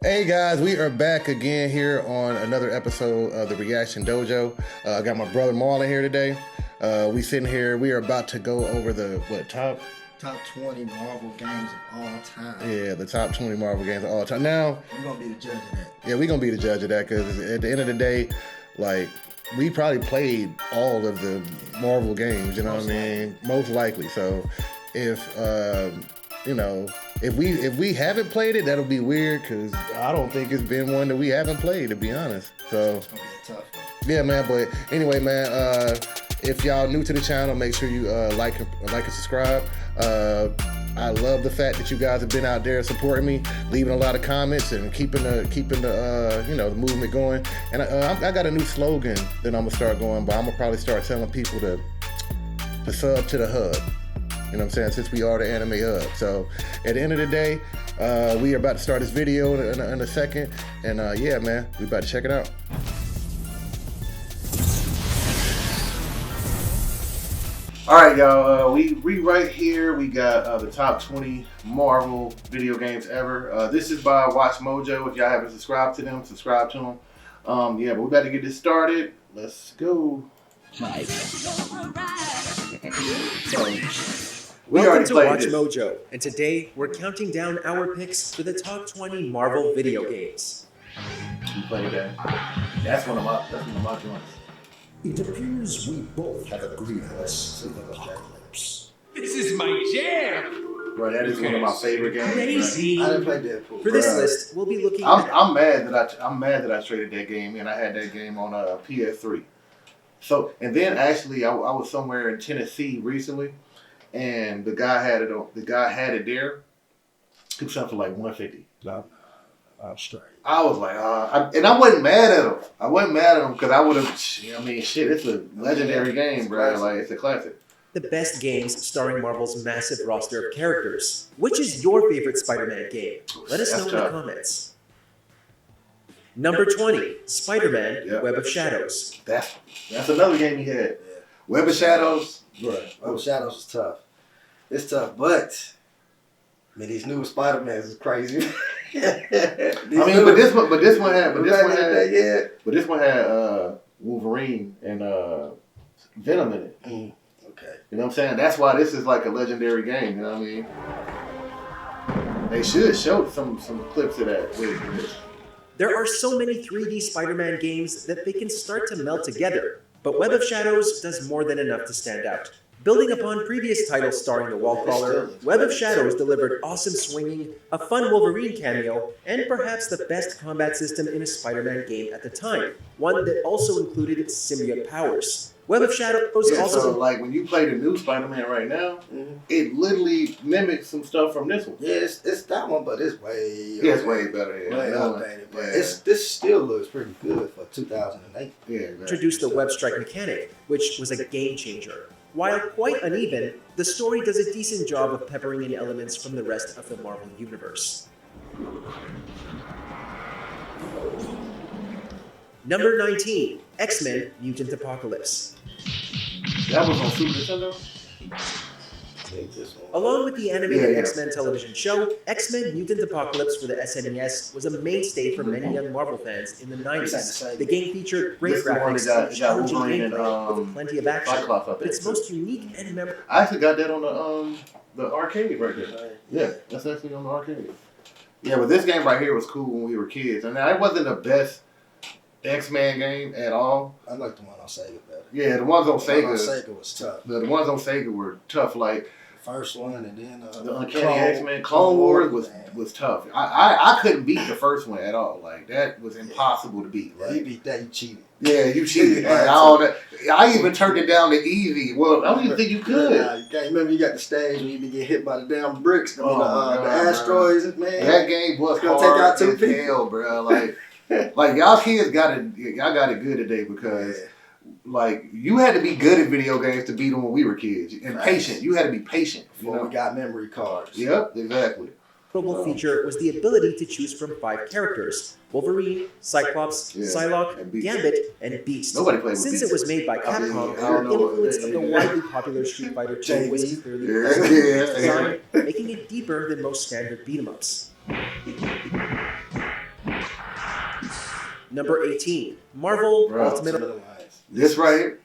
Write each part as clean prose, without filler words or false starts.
Hey guys, we are back again here on another episode of the Reaction Dojo. I got my brother Marlon here today. We sitting here. We are about to go over the top 20 Marvel games of all time. Yeah, the top 20 Marvel games of all time. Now we're gonna be the judge of that. Yeah, we're gonna be the judge of that because at the end of the day, like we probably played all of the Marvel games. You know what I mean? Most likely. So if if we haven't played it, that'll be weird because I don't think it's been one that we haven't played, to be honest. So it's gonna be a tough one. Yeah, man. But anyway, man, if y'all new to the channel, make sure you like and subscribe. I love the fact that you guys have been out there supporting me, leaving a lot of comments and keeping the the movement going. And I got a new slogan that I'm gonna start going by. I'm gonna probably start telling people to sub to the hub. You know what I'm saying? Since we are the anime hub. So at the end of the day, we are about to start this video in a second. And yeah, man, we about to check it out. All right, y'all. We right here. We got the top 20 Marvel video games ever. This is by Watch Mojo. If y'all haven't subscribed to them, subscribe to them. Yeah, but we about to get this started. Let's go. Welcome to Watch Mojo, and today we're counting down our picks for the top 20 Marvel video games. You play that? That's one of my joints. It appears we both have agreed on this apocalypse. This is my jam! Bro, that is one of my favorite games. Crazy. I didn't play Deadpool. For this list, we'll be looking I'm mad that I traded that game and I had that game on PS3. So, and then actually I was somewhere in Tennessee recently. And the guy had it there. He was selling for like $150. I'm straight. I was like, and I wasn't mad at him. I wasn't mad at him because I would have. I mean, shit, it's a legendary game, bro. Like it's a classic. the best games starring Marvel's massive roster of characters. Which is your favorite Spider-Man game? Let us know in the comments. Number 20, Spider-Man: Web of Shadows. That's another game he had. Web of Shadows. Right. Web of Shadows is tough. It's tough, but I mean these new Spider-Mans is crazy. But this one had Wolverine and Venom in it. Okay. You know what I'm saying? That's why this is like a legendary game. You know what I mean? They should show some clips of that. There are so many 3D Spider-Man games that they can start to meld together, but Web of Shadows does more than enough to stand out. Building upon previous titles starring the Wallcrawler, Web of Shadows delivered awesome swinging, a fun Wolverine cameo, and perhaps the best combat system in a Spider-Man game at the time, one that also included symbiote powers. Web of Shadows also... So, like, when you play the new Spider-Man right now, it literally mimics some stuff from this one. Yeah, it's that one, but it's way... Yeah, it's way better. Way updated. But this still looks pretty good for 2008. Yeah, introduced the web strike mechanic, which was a game changer. While quite uneven, the story does a decent job of peppering in elements from the rest of the Marvel Universe. Number 19, X-Men: Mutant Apocalypse. That was on Super Nintendo? Along with the animated X-Men television show, X-Men: Mutant Apocalypse for the SNES was a mainstay for many young Marvel fans in the 90s. The game featured great graphics and challenging gameplay with plenty of action, but its most unique and memorable... I actually got that on the arcade right there. Yeah, that's actually on the arcade. Yeah, but this game right here was cool when we were kids. And it wasn't the best X-Men game at all. I like the one on Sega better. Yeah, the ones on Sega. Sega was tough. The ones on Sega were tough. Like first one, and then the Uncanny X-Men Clone Wars was tough. I couldn't beat the first one at all. Like that was impossible to beat. Right? You beat that, you cheated. Yeah, you cheated. Like, I even turned it down to easy. Well, I don't even think you could. You can't remember you got the stage when you be getting hit by the damn bricks. The asteroids, man. That game was hard as hell, bro. Like y'all kids got it good today because like you had to be good at video games to beat them when we were kids and patient. You had to be patient. Before we got memory cards. Yep, exactly. Notable feature was the ability to choose from 5 characters: Wolverine, Cyclops, Psylocke, Gambit, and Beast. Nobody played with Since Beast. it was made by Capcom, the influence of the widely popular Street Fighter II was clearly present in its design, making it deeper than most standard beat-em-ups. Number 18, Marvel Bro. Ultimate Alliance. This right here.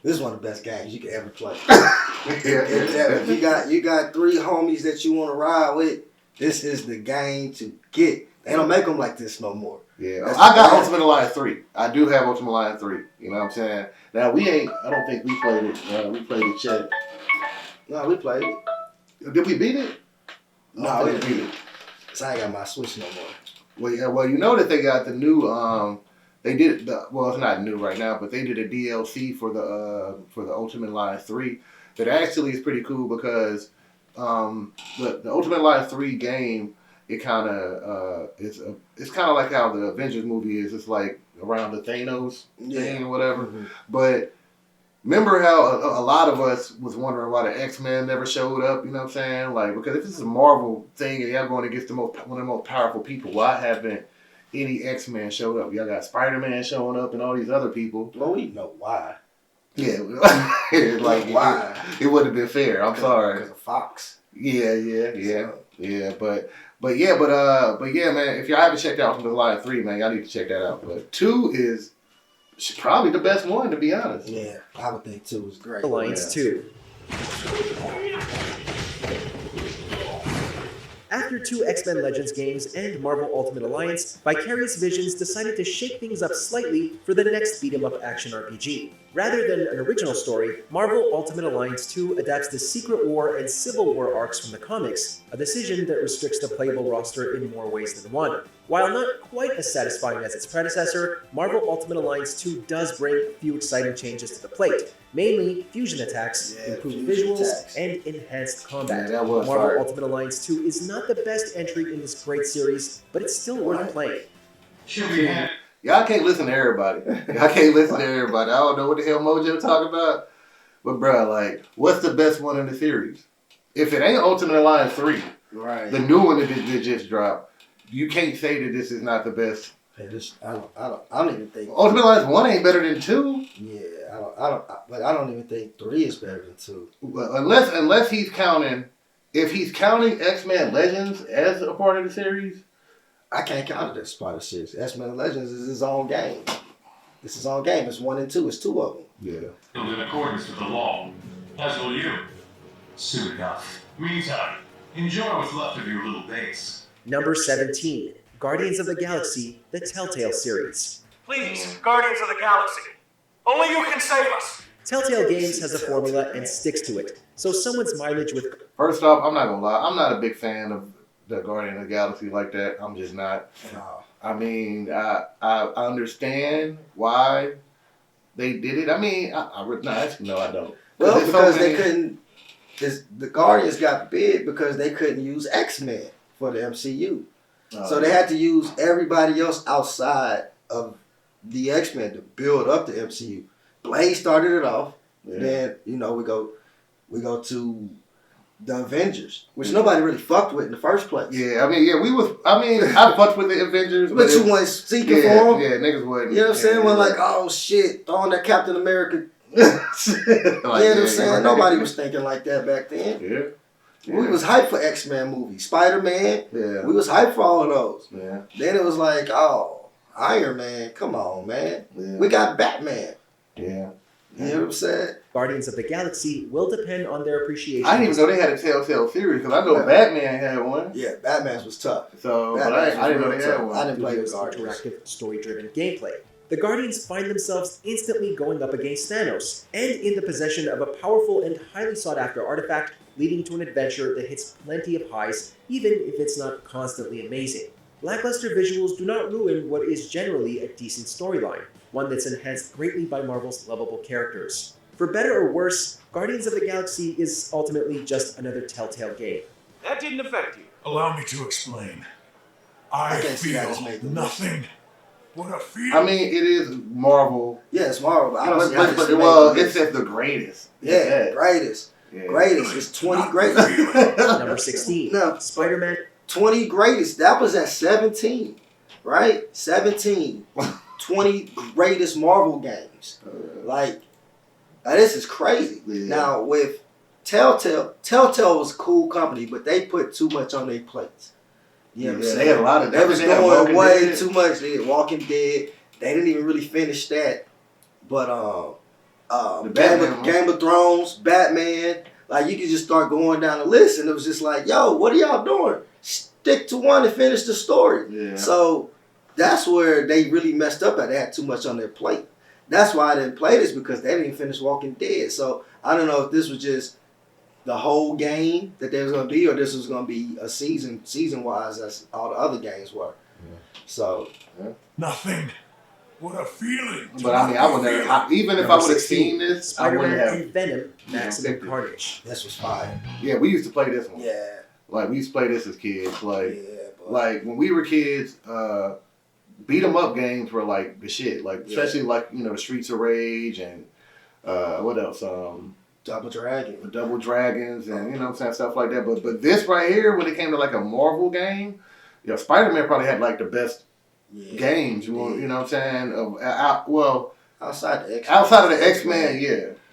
This is one of the best games you can ever play. Yeah. If you got three homies that you want to ride with, this is the game to get. They don't make them like this no more. Yeah, That's I got the Ultimate Alliance 3. I do have Ultimate Alliance 3. You know what I'm saying? Now, I don't think we played it. We played it yet. No, we played it. Did we beat it? No, we didn't beat it. So I ain't got my Switch no more. Well, yeah, well, you know that they got the new, they did, well, it's not new right now, but they did a DLC for the Ultimate Alliance 3 that actually is pretty cool because the Ultimate Alliance 3 game, it kind of it's kind of like how the Avengers movie is. It's like around the Thanos thing or whatever. Mm-hmm. But remember how a lot of us was wondering why the X-Men never showed up? You know what I'm saying? Like, because if this is a Marvel thing and y'all going against one of the most powerful people, why haven't any X-Men showed up? Y'all got Spider-Man showing up and all these other people. Well, we know why. Yeah, like why? It wouldn't have been fair. I'm sorry. Because of Fox. Yeah, but yeah, man. If y'all haven't checked out Ultimate Alliance 3, man, y'all need to check that out. But 2 is probably the best one, to be honest. Yeah, I would think 2 was great. Alliance 2. After 2 X-Men Legends games and Marvel Ultimate Alliance, Vicarious Visions decided to shake things up slightly for the next beat-em-up action RPG. Rather than an original story, Marvel Ultimate Alliance 2 adapts the Secret War and Civil War arcs from the comics, a decision that restricts the playable roster in more ways than one. While not quite as satisfying as its predecessor, Marvel Ultimate Alliance 2 does bring a few exciting changes to the plate, mainly fusion attacks, improved visuals, and enhanced combat. Yeah, that was Marvel hard. Ultimate Alliance 2 is not the best entry in this great series, but it's still worth playing. Should we have Y'all can't listen to everybody. Y'all can't listen to everybody. I don't know what the hell Mojo talking about. But, bruh, like, what's the best one in the series? If it ain't Ultimate Alliance 3, Right. the new one that just dropped, you can't say that this is not the best. I don't even think. Ultimate Alliance 1 ain't better than 2. Yeah, but I don't even think 3 is better than 2. Well, unless he's counting, if he's counting X-Men Legends as a part of the series, I can't count it as part of the series. X-Men Legends is his own game. It's his own game. It's 1 and 2. It's 2 of them. yeah. build in accordance with the law? As will you. Soon enough. Meantime, enjoy what's left of your little base. Number 17, Guardians of the Galaxy, the Telltale series. Please, Guardians of the Galaxy. Only you can save us. Telltale Games has a formula and sticks to it, so someone's mileage with First off, I'm not gonna lie. I'm not a big fan of the Guardian of the Galaxy like that. I'm just not. No. I mean, I understand why they did it. I mean, no, actually, no, I don't. Well, There's so because they many- couldn't. The Guardians got big because they couldn't use X-Men for the MCU. So they had to use everybody else outside of the X-Men to build up the MCU. Blade started it off. Yeah. Then we go to the Avengers, which nobody really fucked with in the first place. Yeah, I fucked with the Avengers, But you it- weren't seeking yeah, for them. yeah, niggas wouldn't. You know what I'm saying? Yeah, We're like, oh shit, throwing that Captain America. like, You know what I'm saying? yeah. Nobody was thinking like that back then. Yeah. We was hyped for X-Men movies, Spider-Man. Yeah. We was hyped for all of those. Yeah. Then it was like, oh, Iron Man, come on, man. Yeah. We got Batman. Yeah. You know what I'm saying? Guardians of the Galaxy will depend on their appreciation. I didn't even know they had a Telltale series because I know Yeah. Batman had one. Yeah, Batman's was tough. So, but Batman's I didn't know was they real had tough. one. I didn't play the Studio's Guardians. interactive, story-driven gameplay. The Guardians find themselves instantly going up against Thanos, and in the possession of a powerful and highly sought-after artifact, leading to an adventure that hits plenty of highs, even if it's not constantly amazing. Lackluster visuals do not ruin what is generally a decent storyline, one that's enhanced greatly by Marvel's lovable characters. For better or worse, Guardians of the Galaxy is ultimately just another Telltale game. That didn't affect you. Allow me to explain. I I can't see how this feel made the nothing. What I feel. I mean, it is Marvel. Yeah, it's Marvel. I don't see how this But made well, the it's just the greatest. Yeah, greatest. Yeah. Greatest. It's 20 greatest. Number 16, No. Spider-Man 20 greatest. That was at 17, right? 17. 20 greatest Marvel games. Like, now this is crazy. Yeah. Now, with Telltale was a cool company, but they put too much on their plates. You know what I'm Yeah, saying? they had a lot of They was they had going Walking way Dead. too much. They had Walking Dead. They didn't even really finish that. But The Batman Game of Thrones, Batman. Like you could just start going down the list, and it was just like, yo, what are y'all doing? Stick to one and finish the story. Yeah. So that's where they really messed up at. They had too much on their plate. That's why I didn't play this, because they didn't finish Walking Dead. So I don't know if this was just the whole game that there was going to be, or this was going to be a season wise as all the other games were. Yeah. So Nothing. What a feeling. But I mean, I would never. Even if I would have seen this, I wouldn't Spider-Man have. and Venom, Maximum picked it. Carnage. this was fire. Yeah, we used to play this one. Yeah. Like we used to play this as kids. Like Yeah. like when we were kids, beat 'em up games were like the shit. Like especially like the Streets of Rage and what else? Double Dragon. Double Dragons and what I'm saying, stuff like that. But this right here, when it came to like a Marvel game, Spider-Man probably had like the best games. You know what I'm saying? Outside the X-Men. Outside of the X-Men,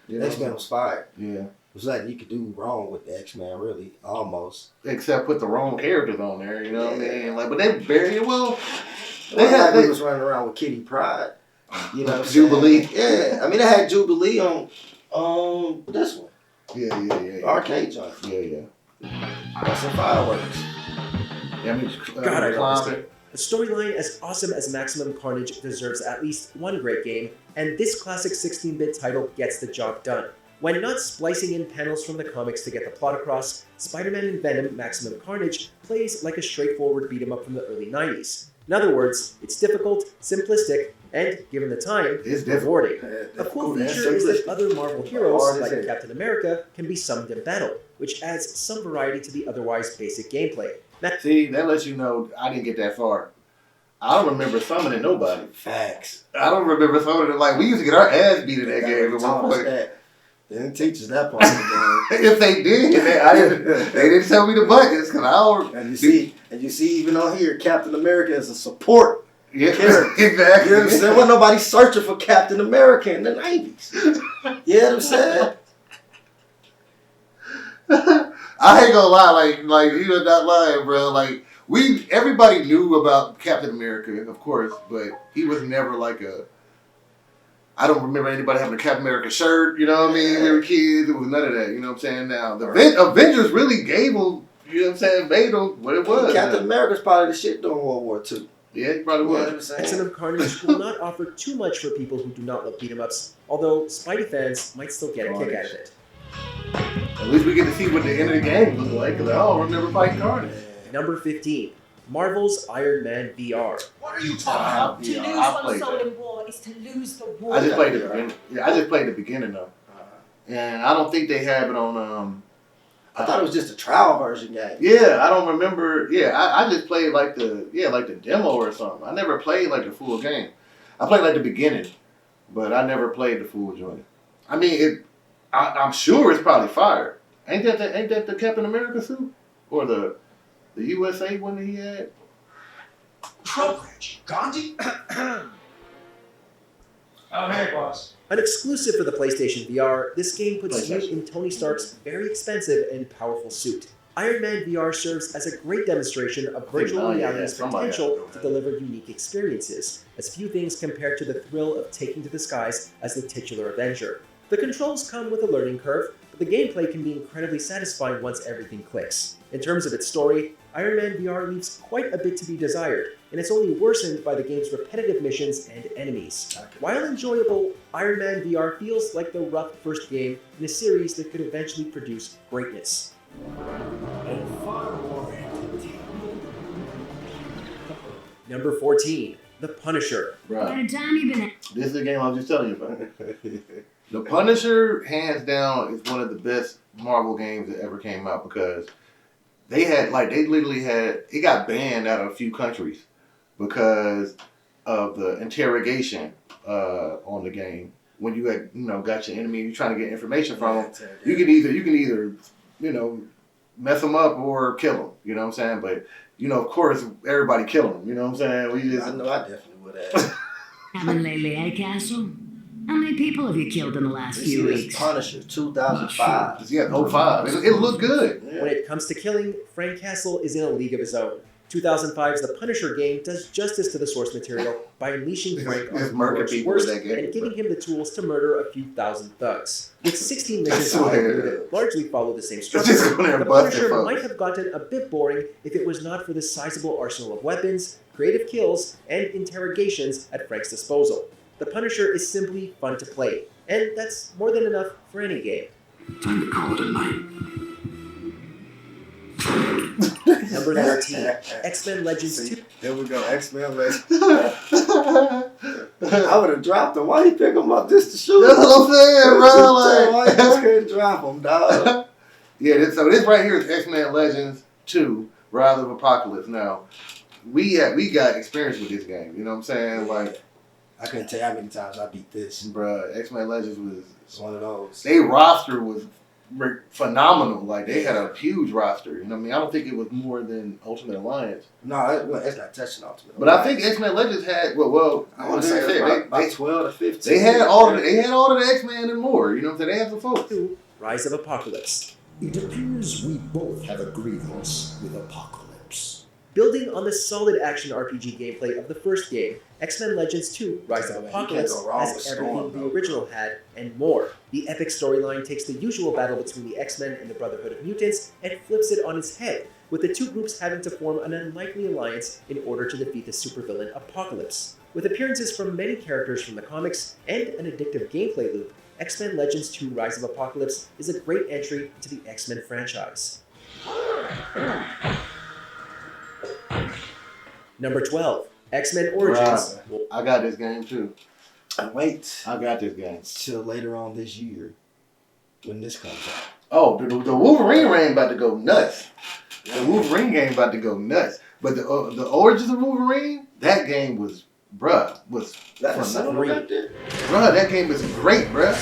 yeah. X-Men was fire. Yeah. It was like you could do wrong with the X-Men, really, almost. Except put the wrong characters on there, you know what I mean? Like, but they very They was running around with Kitty Pryde. You know what I'm Jubilee. saying? Yeah. I mean, they had Jubilee on this one. Yeah. Arcade joint. Yeah. That's some fireworks. Yeah, I mean, God, I love this Climb game. The storyline, as awesome as Maximum Carnage, deserves at least one great game, and this classic 16-bit title gets the job done. When not splicing in panels from the comics to get the plot across, Spider-Man and Venom Maximum Carnage plays like a straightforward beat-em-up from the early 90s. In other words, it's difficult, simplistic, and, given the time, It's difficult. rewarding. A cool feature is that other Marvel heroes, Hard as like hell. Captain America, can be summoned in battle, which adds some variety to the otherwise basic gameplay. See, that lets you know I didn't get that far. I don't remember summoning nobody. Facts. I don't remember summoning, like, we used to get our ass beat in that game at Taught one us point. that. They didn't teach us that part of the If they did, they didn't tell me the buckets, because I don't. game. And you see, even on here, Captain America is a support. Yeah, character. exactly. You know what I'm saying? Wasn't nobody searching for Captain America in the 90s. You know what I'm saying? I ain't gonna lie, like you are not lying, bro. Like everybody knew about Captain America, of course, but he was never like a. I don't remember anybody having a Captain America shirt. You know what I mean? We were kids. It was none of that. You know what I'm saying? Now the Avengers really gave him. You know what I'm saying? Made him what it was. Captain America's probably the shit during World War II. Yeah, he probably You know was. what I'm saying? Maximum Carnage will not offer too much for people who do not love beat-em-ups, although Spidey fans might still get a kick out of it. At least we get to see what the end of the game was like, because I don't remember fighting Carnage. Number 15, Marvel's Iron Man VR. What are you I- talking yeah, To lose I one's played soul that. in war is to lose the war. I just played the beginning. Yeah, I just played the beginning though, and I don't think they have it on. I thought it was just a trial version game. Yeah, I don't remember. Yeah, I just played like the demo or something. I never played like the full game. I played like the beginning, but I never played the full joint. I mean, I'm sure it's probably fire. Ain't that the Captain America suit or the USA one that he had? Trowbridge, Gandhi? Oh, hey, boss. An exclusive for the PlayStation VR, this game puts you PlayStation. in Tony Stark's very expensive and powerful suit. Iron Man VR serves as a great demonstration of virtual Oh, yeah, reality's somebody potential has to to know deliver unique experiences, as few things compare to the thrill of taking to the skies as the titular Avenger. The controls come with a learning curve, but the gameplay can be incredibly satisfying once everything clicks. In terms of its story, Iron Man VR leaves quite a bit to be desired, and it's only worsened by the game's repetitive missions and enemies. While enjoyable, Iron Man VR feels like the rough first game in a series that could eventually produce greatness. And far more entity. Number 14, The Punisher. Right. By the time you've been This is the game I was just telling you about. The Punisher, hands down, is one of the best Marvel games that ever came out because they literally had, it got banned out of a few countries because of the interrogation on the game. When you had, got your enemy, you're trying to get information from them, you can either, mess them up or kill them. You know what I'm saying? But, of course, everybody kill them. You know what I'm saying? I know I definitely would have. Haven't lately, eh, Castle? How many people have you killed in the last This few is weeks? Punisher 2005. Yeah, 05. It looked good. When it comes to killing, Frank Castle is in a league of his own. 2005's The Punisher game does justice to the source material by unleashing Frank on It's the murder world's people worst in that game, and giving him the tools to murder a few thousand thugs. With 16 missions I swear. that largely follow the same Just structure, go there and The bust it, Punisher folks. might have gotten a bit boring if it was not for the sizable arsenal of weapons, creative kills, and interrogations at Frank's disposal. The Punisher is simply fun to play, and that's more than enough for any game. Time to call it a night. Number 13, X-Men Legends 2. There we go, X-Men Legends. I would have dropped him. Why he pick him up just to shoot? That's what I'm saying, bro. Why you just Like, couldn't drop him, dog? yeah, so this right here is X-Men Legends 2, Rise of Apocalypse. Now, we got experience with this game. You know what I'm saying? Like, I couldn't tell you how many times I beat this. bruh, X-Men Legends was... It's one of those. Their roster was phenomenal. Like, they had a huge roster. You know what I mean? I don't think it was more than Ultimate Alliance. No, it's not touching Ultimate. But I think X-Men Legends had... Well I want to say about 12 to 15. they had all of the X-Men and more. You know what I'm saying? They had some folks. 2, Rise of Apocalypse. It appears we both have a grievance with Apocalypse. Building on the solid action RPG gameplay of the first game, X-Men Legends 2 Rise of Yeah, man, you Apocalypse can't go wrong with has Storm, everything the though. original had and more. The epic storyline takes the usual battle between the X-Men and the Brotherhood of Mutants and flips it on its head, with the two groups having to form an unlikely alliance in order to defeat the supervillain Apocalypse. With appearances from many characters from the comics and an addictive gameplay loop, X-Men Legends 2 Rise of Apocalypse is a great entry into the X-Men franchise. Number 12, X-Men Origins. Bruh, I got this game too. Wait I got this game. till later on this year when this comes out. Oh, the Wolverine game about to go nuts. The Wolverine game about to go nuts. But the Origins of Wolverine, that game was That's phenomenal. that game is great, bruh.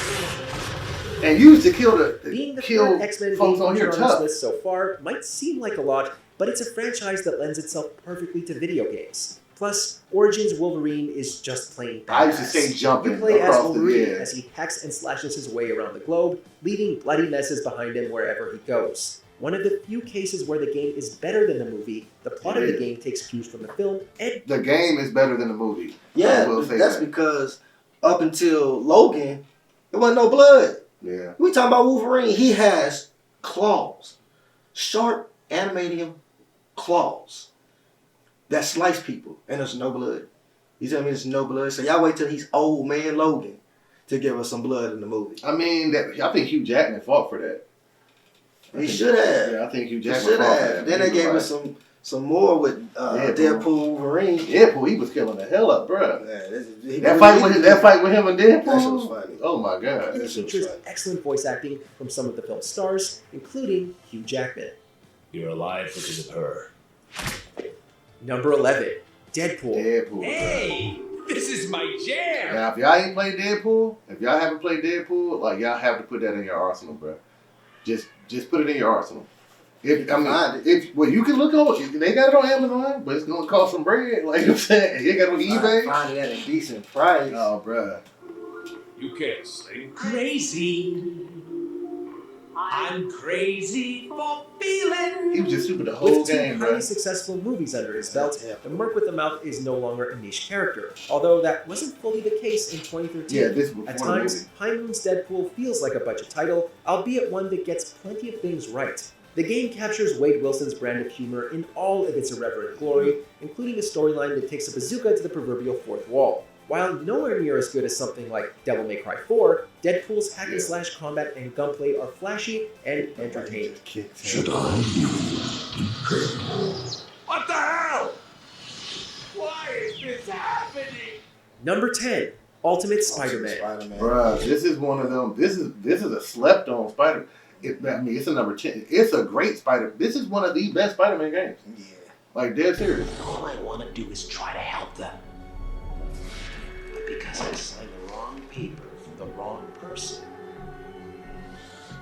And you used to kill Being the kill third X-Men game folks on featured here on this tough. list so far might seem like a lot, but it's a franchise that lends itself perfectly to video games. Plus, Origins Wolverine is just plain badass. I used to say jumping You play as across the Wolverine yeah. as he hacks and slashes his way around the globe, leaving bloody messes behind him wherever he goes. One of the few cases where the game is better than the movie, the plot of the game takes cues from the film, and The game is better than the movie. Yeah, I will say that's that. because up until Logan, there wasn't no blood. Yeah. We talking about Wolverine. He has claws, sharp adamantium claws that slice people, and there's no blood. You tell me there's no blood? So y'all wait till he's old man Logan to give us some blood in the movie. I mean, I think Hugh Jackman fought for that. He should have. Yeah, I think Hugh He Jackman should fought for have. that. Then they gave us some more with Deadpool Wolverine. Deadpool, he was killing the hell up, bruh. Yeah, That fight with him and Deadpool. That shit was funny. Oh my god. it features excellent voice acting from some of the film's stars, including Hugh Jackman. You're alive because of her. Number 11, Deadpool. Deadpool. Hey, this is my jam. Now, if y'all ain't played Deadpool, if y'all haven't played Deadpool, like y'all have to put that in your arsenal, bro. Just put it in your arsenal. If you can look on, they got it on Amazon, but it's gonna cost some bread. Like I'm saying, you got it on eBay. Find it at a decent price. Oh, bro. You can't sing. Crazy. I'm crazy for feeling. He was just stupid the whole With two game, highly bro. successful movies under his belt, Yeah. the Merc with the Mouth is no longer a niche character, although that wasn't fully the case in 2013. Yeah, this was At before the times, movie. High Moon's Deadpool feels like a budget title, albeit one that gets plenty of things right. The game captures Wade Wilson's brand of humor in all of its irreverent glory, including a storyline that takes a bazooka to the proverbial fourth wall. While nowhere near as good as something like Devil May Cry 4, Deadpool's hack and slash combat and gunplay are flashy and entertaining. Should I What the hell? Why is this happening? Number 10, Ultimate Spider-Man. Spider-Man. Bruh, this is one of them. This is a slept on Spider. It's a number 10. It's a great Spider. This is one of the best Spider-Man games. Yeah. Like dead serious. All I want to do is try to help them. But because I signed the wrong paper for the wrong person,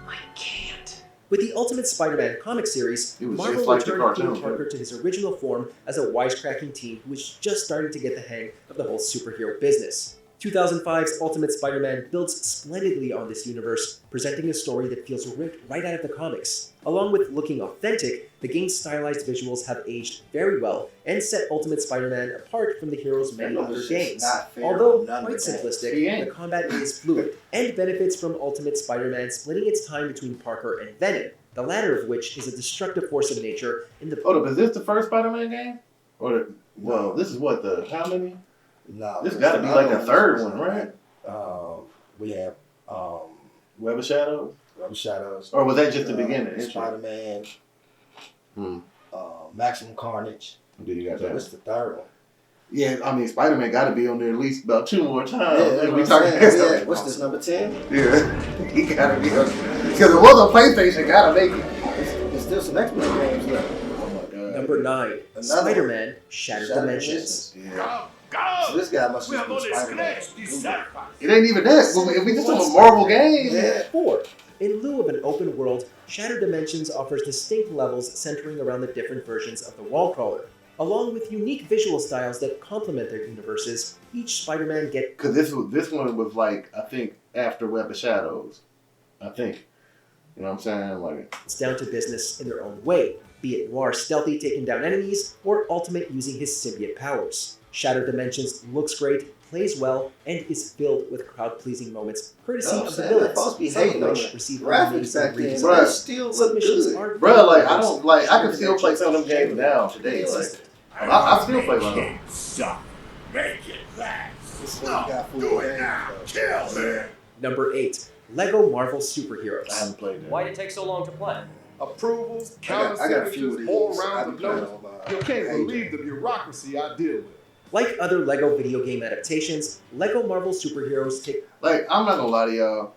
I can't. With the Ultimate Spider-Man comic series, It was Marvel just like the returned cartoon, Peter Parker to his original form as a wisecracking teen who was just starting to get the hang of the whole superhero business. 2005's Ultimate Spider-Man builds splendidly on this universe, presenting a story that feels ripped right out of the comics. Along with looking authentic, the game's stylized visuals have aged very well and set Ultimate Spider-Man apart from the hero's many other games. Although quite simplistic, the combat is fluid and benefits from Ultimate Spider-Man splitting its time between Parker and Venom, the latter of which is a destructive force of nature in the... Hold up, is this the first Spider-Man game? Or, well, this is what, the, how many? No, this got to be like the third one, right? We have Web of Shadows? Web of Shadows. Or was that just the beginning? Spider-Man. Maximum Carnage. Then you got that. What's the third one? Yeah, I mean, Spider-Man got to be on there at least about 2 more times. Yeah, we talking yeah. What's this, number 10? Yeah, he got to be on there. Because it was a PlayStation, got to make it. There's still some X-Men games left. Oh my God. Number 9, Spider-Man Shattered Dimensions. Yeah. So this guy must have been Spider-Man. It ain't even that. If we just on a Marvel game. Yeah. 4. In lieu of an open world, Shattered Dimensions offers distinct levels centering around the different versions of the Wallcrawler. Along with unique visual styles that complement their universes, each Spider-Man gets... Because this one was like, I think, after Web of Shadows. I think. You know what I'm saying? Like, it's down to business in their own way, be it Noir stealthy taking down enemies, or Ultimate using his symbiote powers. Shattered Dimensions looks great, plays well, and is filled with crowd-pleasing moments, courtesy of the villains, some of which receive amazing reviews. Bruh, still look good. Bruh, like, I don't, like, I can still play some of them games now today. Like, I still play one of them. Stop. Make it last. Stop. Do it now. Kill him. Number 8. Lego Marvel Superheroes. I haven't played that. Why did it take so long to play? Approvals, I got a few of counter-signatures, these. all around I've the been playing note. on You can't Angel. believe the bureaucracy I deal with. Like other Lego video game adaptations, Lego Marvel Superheroes take... Like, I'm not gonna lie to y'all.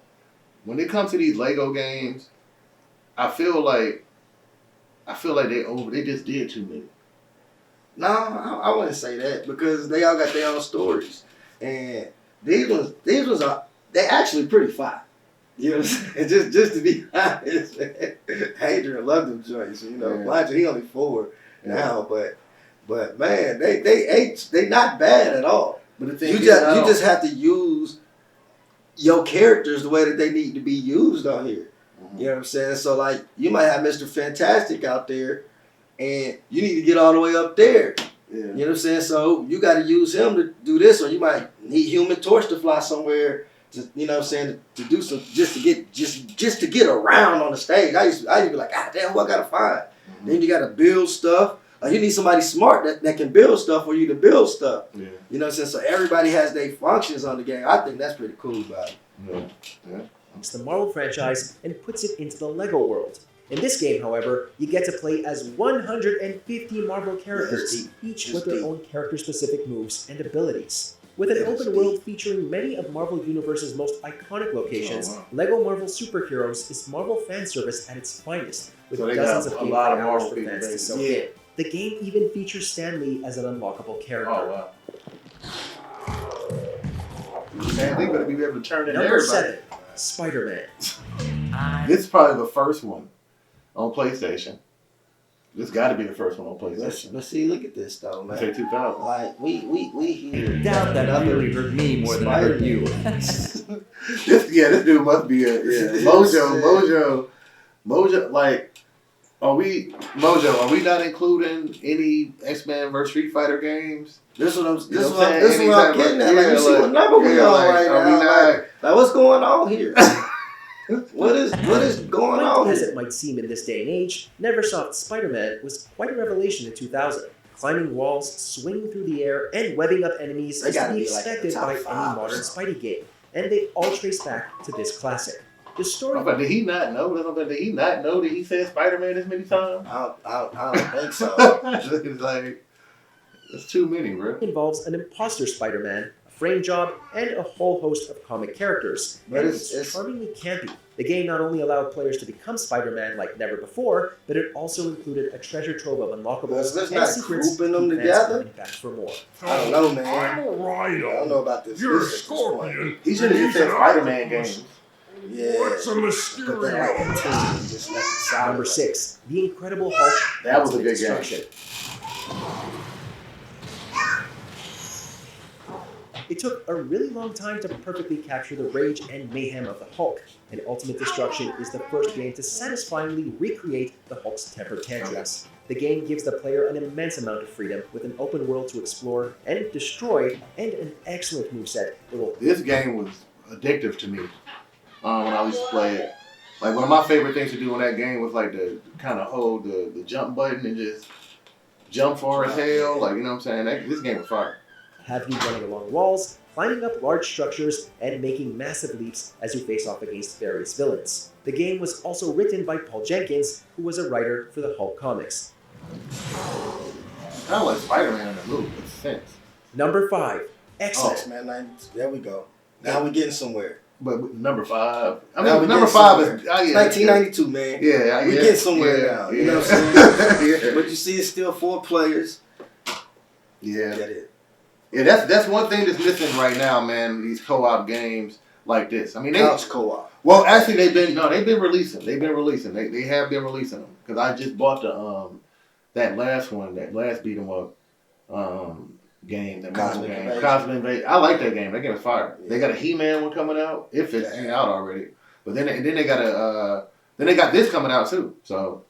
When it comes to these Lego games, I feel like they just did too many. No, I wouldn't say that because they all got their own stories, and these ones are they actually pretty fire. You know what I'm saying? Just to be honest, man. Adrian loved them joints. You know, mind you, he only 4 now, but man, they not bad at all. But the thing You is, just have to use your characters the way that they need to be used on here. You know what I'm saying? So like, you might have Mr. Fantastic out there, and you need to get all the way up there. Yeah. You know what I'm saying? So you got to use him to do this, or you might need Human Torch to fly somewhere. To, you know what I'm saying? To do some just to get around on the stage. I used to be like, God damn, who I gotta find? Then you gotta build stuff. You need somebody smart that can build stuff for you to build stuff. Yeah. You know what I'm saying? So everybody has their functions on the game. I think that's pretty cool about it. Yeah. It's the Marvel franchise and puts it into the Lego world. In this game, however, you get to play as 150 Marvel characters, each with their own character-specific moves and abilities. With an open world featuring many of Marvel Universe's most iconic locations, Lego Marvel Superheroes is Marvel fan service at its finest, with So they dozens got of a lot gameplay of hours Marvel for people, fans to basically. soak in. The game even features Stan Lee as an unlockable character. Oh wow. Man, they better be able to turn in Number everybody. 7, Spider-Man. This is probably the first one on PlayStation. This got to be the first one on PlayStation. But see, look at this though, man. Say 2000. Like we here. Doubt that really hurt me more than I hurt you. This dude must be a Mojo. Like, are we not including any X-Men vs Street Fighter games? This is what I'm saying? getting at. Like, you see what number we on right now? Like, what's going on here? What is going on As here? it might seem in this day and age, Neversoft's Spider-Man was quite a revelation in 2000. Climbing walls, swinging through the air, and webbing up enemies They is to gotta be be like expected top by any 5 or modern something. Spidey game, and they all trace back to this classic. The story But did he not know? Did he not know that he said Spider-Man this many times? I don't think so. It's like, it's too many, bro. involves an imposter Spider-Man, a frame job, and a whole host of comic characters. But And it's- it's charmingly campy. The game not only allowed players to become Spider-Man like never before, but it also included a treasure trove of unlockables Let's and not secrets grouping them keep fans together. coming back for more. I don't know, man. I'm a rhino. I don't know about this. You're a this at this point. scorpion. He should have just said He's an Spider-Man octopus. games. Yeah. What's a But then Mysterio? like the team just let it sound Number like- 6, The Incredible Hulk. That was a Ultimate good game. Destruction. It took a really long time to perfectly capture the rage and mayhem of the Hulk, and Ultimate Destruction is the first game to satisfyingly recreate the Hulk's temper tantrums. The game gives the player an immense amount of freedom with an open world to explore and destroy, and an excellent moveset. This game was addictive to me when I used to play it. Like, one of my favorite things to do in that game was like to kind of hold the jump button and just jump far as hell. Like, you know what I'm saying? This game was fire. Have you running along walls, climbing up large structures, and making massive leaps as you face off against various villains. The game was also written by Paul Jenkins, who was a writer for the Hulk comics. Kind of like Spider-Man in the movie, makes sense. Number 5, X-Men. X-Men, there we go. Now we're getting somewhere. But number 5, I Now mean, we number get 5 somewhere. is 1992, man. Yeah, We get somewhere now. You know what I'm saying? Yeah. But you see, it's still 4 players. Yeah. Get it. Yeah, that's one thing that's missing right now, man. These co-op games like this. I mean, Couch co-op. Well, actually, they've been releasing. They have been releasing them because I just bought the that last beat 'em up game, that Cosmic game, Invasion. Cosmic Invasion. I like that game. That game is fire. Yeah. They got a He-Man one coming out. If it's out already, but then they got this coming out too. So.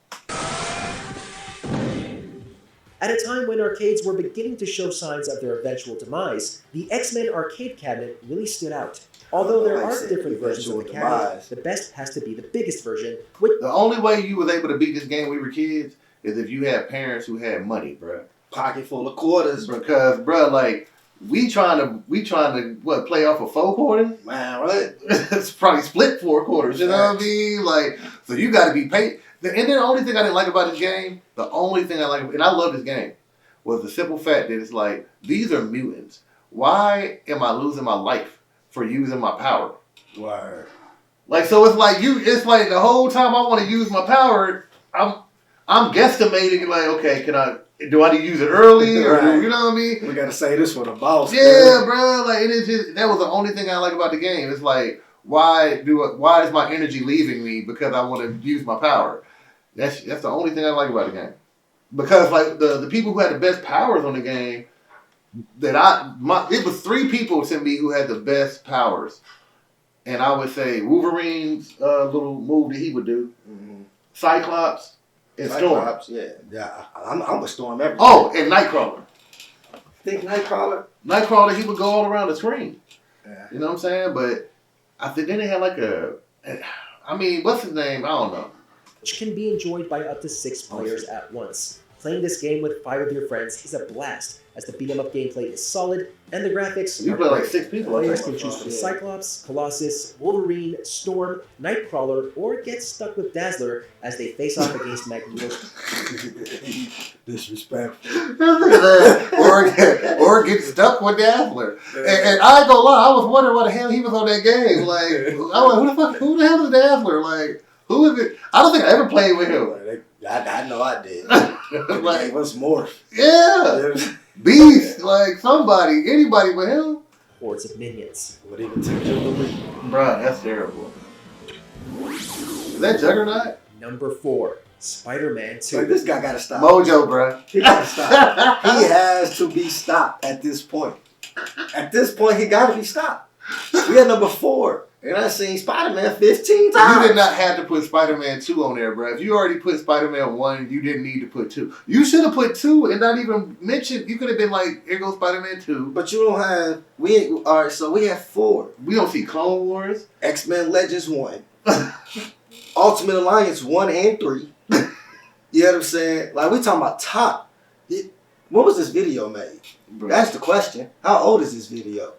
At a time when arcades were beginning to show signs of their eventual demise, the X-Men arcade cabinet really stood out. Although there are different versions of the cabinet, the best has to be the biggest version. The only way you was able to beat this game when we were kids is if you had parents who had money, bruh. Pocket full of quarters. Because, bruh, like, we trying to what, play off of 4 quarters? Man, right? It's probably split 4 quarters, you know what I mean? Like, so you got to be paid. And then the only thing I didn't like about this game, and I love this game, was the simple fact that it's like, these are mutants. Why am I losing my life for using my power? Word. Like, so it's like the whole time I want to use my power, I'm guesstimating, like, okay, do I need to use it early? Or Right. you know what I mean? We got to say this for the boss. Yeah, bro. Like, it is just, that was the only thing I like about the game. It's like, why is my energy leaving me because I want to use my power? That's the only thing I like about the game. Because like the people who had the best powers on the game, it was 3 people to me who had the best powers, and I would say Wolverine's little move that he would do, Cyclops, and Storm. Yeah. I'm a Storm everything. Oh, and Nightcrawler. Think Nightcrawler? Nightcrawler, he would go all around the screen. Yeah. You know what I'm saying? But I think then they had like what's his name? I don't know. Which can be enjoyed by up to 6 players at once. Playing this game with 5 of your friends is a blast, as the beat-em-up gameplay is solid, and the graphics You are play like great. 6 people. Players can choose from Cyclops, Colossus, Wolverine, Storm, Nightcrawler, or get stuck with Dazzler as they face off against Magneto. Disrespectful. or get stuck with Dazzler. And I ain't gonna lie, I was wondering why the hell he was on that game. Like, I was like, who the hell is Dazzler? Like, who is it? I don't think I ever played with him. I know I did. Like, what's more? Yeah. Beast, like anybody but him. Hordes of minions. Would even take you the lead. Bruh, that's terrible. Is that Juggernaut? Number 4, Spider-Man 2. Like, this guy gotta stop. Mojo, bruh. He gotta stop. He has to be stopped at this point. At this point, he gotta be stopped. We at number 4. And I seen Spider-Man 15 times. You did not have to put Spider-Man 2 on there, bro. If you already put Spider-Man 1, you didn't need to put 2. You should have put 2 and not even mentioned. You could have been like, here goes Spider-Man 2. But you don't have. Alright, so we have 4. We don't see Clone Wars. X-Men Legends 1. Ultimate Alliance 1 and 3. You know what I'm saying? Like, we talking about top. When was this video made? Bro. That's the question. How old is this video?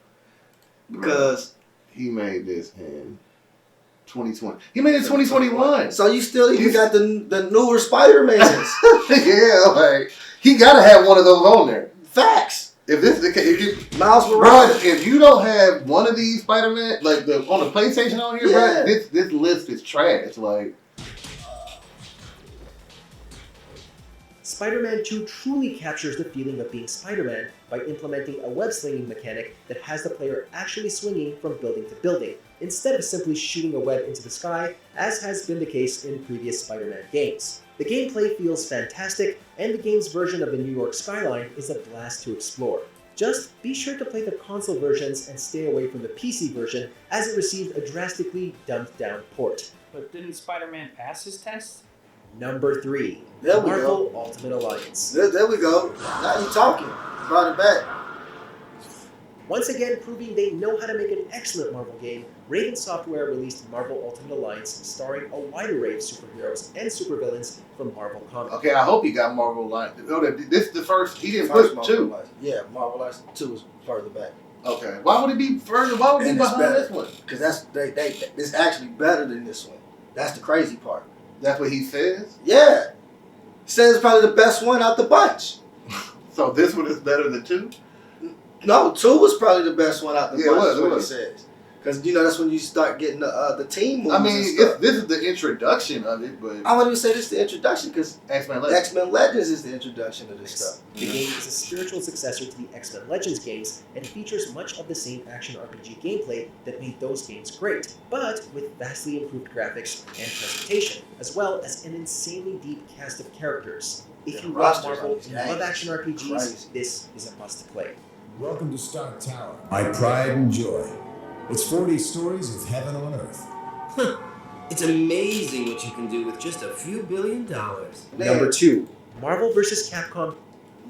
Because he made this in 2020. He made it in 2021. So you still even got the newer Spider-Mans. Yeah, like, he gotta have one of those on there. Facts. If this is the case, Miles Morales. Bro, if you don't have one of these Spider-Man, like on the PlayStation on here, Yeah. bro, this list is trash. Like, Spider-Man 2 truly captures the feeling of being Spider-Man by implementing a web-slinging mechanic that has the player actually swinging from building to building, instead of simply shooting a web into the sky, as has been the case in previous Spider-Man games. The gameplay feels fantastic, and the game's version of the New York skyline is a blast to explore. Just be sure to play the console versions and stay away from the PC version, as it received a drastically dumbed-down port. But didn't Spider-Man pass his test? Number 3. There we Marvel go. Ultimate Alliance. There we go. Now you talking. Brought it back. Once again, proving they know how to make an excellent Marvel game, Raven Software released Marvel Ultimate Alliance, starring a wide array of superheroes and supervillains from Marvel Comics. Okay, I hope he got Marvel Alliance. Oh, this is the first. He didn't First put Marvel 2. Alliance. Yeah, Marvel Alliance 2 is further back. Okay, why would it be further? Why would it be And it's behind better. this one? Because that's it's actually better than this one. That's the crazy part. That's what he says. Yeah. He says it's probably the best one out the bunch. So this one is better than 2. No, 2 was probably the best one out the Yeah, bunch. it Is what he was. says. Because that's when you start getting the team movies. I mean, and stuff. this is the introduction of it, but I wouldn't even say this is the introduction because X-Men Legends. X-Men Legends is the introduction of this stuff. The game is a spiritual successor to the X-Men Legends games and features much of the same action RPG gameplay that made those games great, but with vastly improved graphics and presentation, as well as an insanely deep cast of characters. If you love rosters Marvel on these and you love games action RPGs, crazy. this is a must-play. Welcome to Stark Tower, my pride and joy. It's 40 stories of heaven on earth. It's amazing what you can do with just a few $1 billion. Man, Number 2. Marvel vs. Capcom.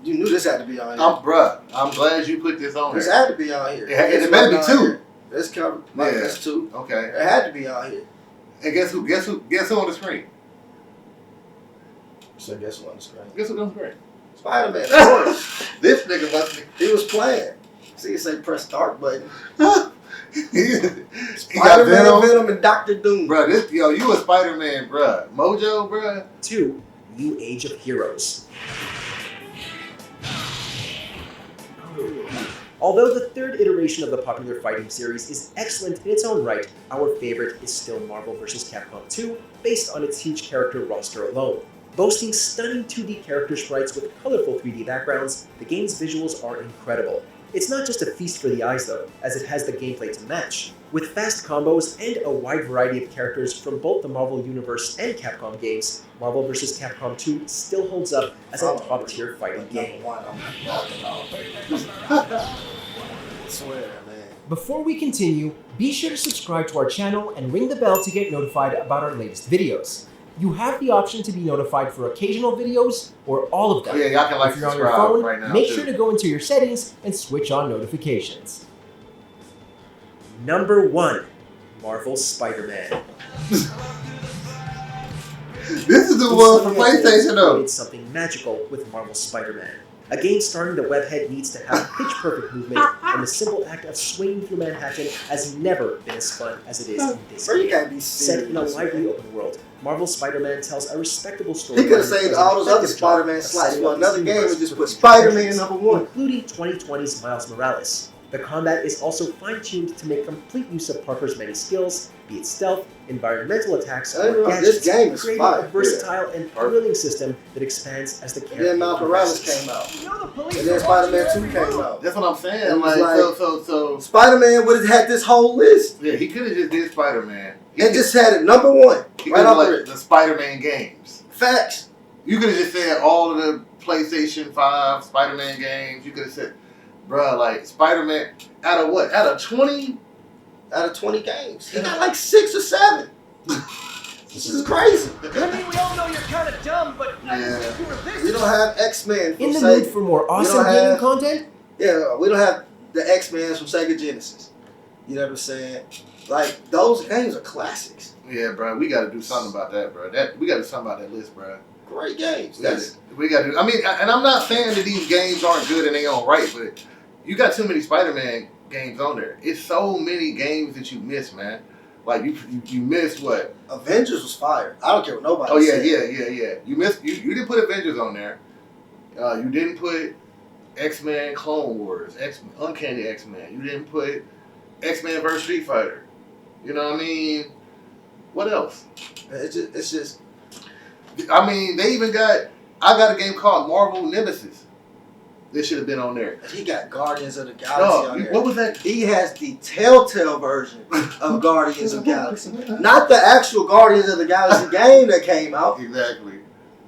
you knew this had to be on here. I'm glad you put this on This here. had to be on here. It better be on 2. here. It's covered. Yeah. That's 2. Okay. It had to be on here. And guess who on the screen? So guess what on the screen? Guess who's on the screen? Spider-Man, of course. This nigga must be. He was playing. See, it say press start button. he got Spider-Man, Venom, and Dr. Doom. Bruh, you a Spider-Man, bruh. Mojo, bruh. 2. New Age of Heroes. Although the third iteration of the popular fighting series is excellent in its own right, our favorite is still Marvel vs. Capcom 2, based on its huge character roster alone. Boasting stunning 2D character sprites with colorful 3D backgrounds, the game's visuals are incredible. It's not just a feast for the eyes though, as it has the gameplay to match. With fast combos and a wide variety of characters from both the Marvel Universe and Capcom games, Marvel vs. Capcom 2 still holds up as a top-tier fighting game. I swear, man. Before we continue, be sure to subscribe to our channel and ring the bell to get notified about our latest videos. You have the option to be notified for occasional videos or all of them. Yeah, y'all can If you're on your subscribe phone, right now. make too. sure to go into your settings and switch on notifications. Number 1. Marvel Spider-Man. This is the one for PlayStation though. It's something magical with Marvel Spider-Man. A game starring the webhead needs to have pitch-perfect movement, and the simple act of swinging through Manhattan has never been as fun as it is in this Bro, you game. gotta be Set in a serious, lively man. open world, Marvel Spider-Man tells a respectable story. He could have saved all those other Spider-Man slots for another game and just put Spider-Man number 1. including 2020's Miles Morales. The combat is also fine-tuned to make complete use of Parker's many skills, be it stealth, environmental attacks, I don't or know, gadgets, this game is creating fire. a versatile and thrilling system that expands as the And character then Miles Morales progresses. came out. You know the police And then are Spider-Man watching 2 every came move. out. That's what I'm saying. It was Like, like- so. Spider-Man would have had this whole list. Yeah, he could have just did Spider-Man. And just had it number 1. he Right could've, off the like rip. the Spider-Man games. Facts. You could have just said all of the PlayStation 5 Spider-Man games. You could have said, bruh, like Spider-Man out of what? Out of 20? Out of 20 games. He got like 6 or 7. This is crazy. I mean, we all know you're kind of dumb, but I didn't Yeah. think you were this. We don't have X-Men from In the Sega. mood for more awesome don't gaming have- content? Yeah, we don't have the X-Men from Sega Genesis. You know what I'm saying? Like, those games are classics. Yeah, bro. We got to do something about that, bro. We got to do something about that list, bro. Great games. We got to. I mean, and I'm not saying that these games aren't good and they aren't right, but you got too many Spider-Man games on there. It's so many games that you miss, man. Like you missed what? Avengers was fire. I don't care what nobody Oh yeah, said. yeah. You missed. You didn't put Avengers on there. You didn't put X-Men Clone Wars, Uncanny X-Men. You didn't put X-Men vs Street Fighter. You know what I mean? What else? It's just. I mean, they even got. I got a game called Marvel Nemesis. This should have been on there. He got Guardians of the Galaxy on there. What was that? He has the Telltale version of Guardians of the Galaxy. Not the actual Guardians of the Galaxy game that came out. Exactly.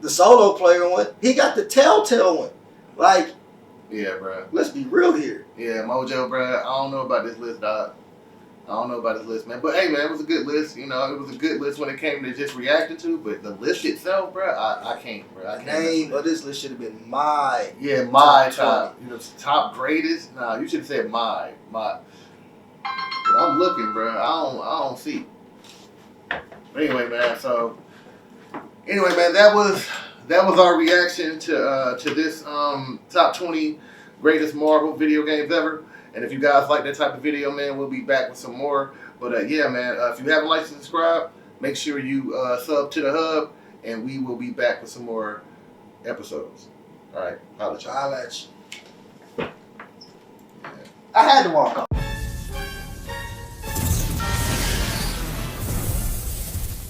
The solo player one. He got the Telltale one. Like, Yeah, bro. Let's be real here. Yeah, Mojo, bro. I don't know about this list, dog. I don't know about this list, man. But hey, man, it was a good list. You know, it was a good list when it came to just reacting to. But the list itself, bro, I can't, bro. I The can't. name of this list should have been my. Yeah, my top top. You know, top greatest. Nah, you should have said my. But I'm looking, bro. I don't see. But anyway, man. So anyway, man, that was our reaction to this top 20 greatest Marvel video games ever. And if you guys like that type of video, man, we'll be back with some more. But yeah, man, if you haven't liked and subscribed, make sure you sub to the hub, and we will be back with some more episodes. All right, holla at y'all. I'll let you. I had to walk off.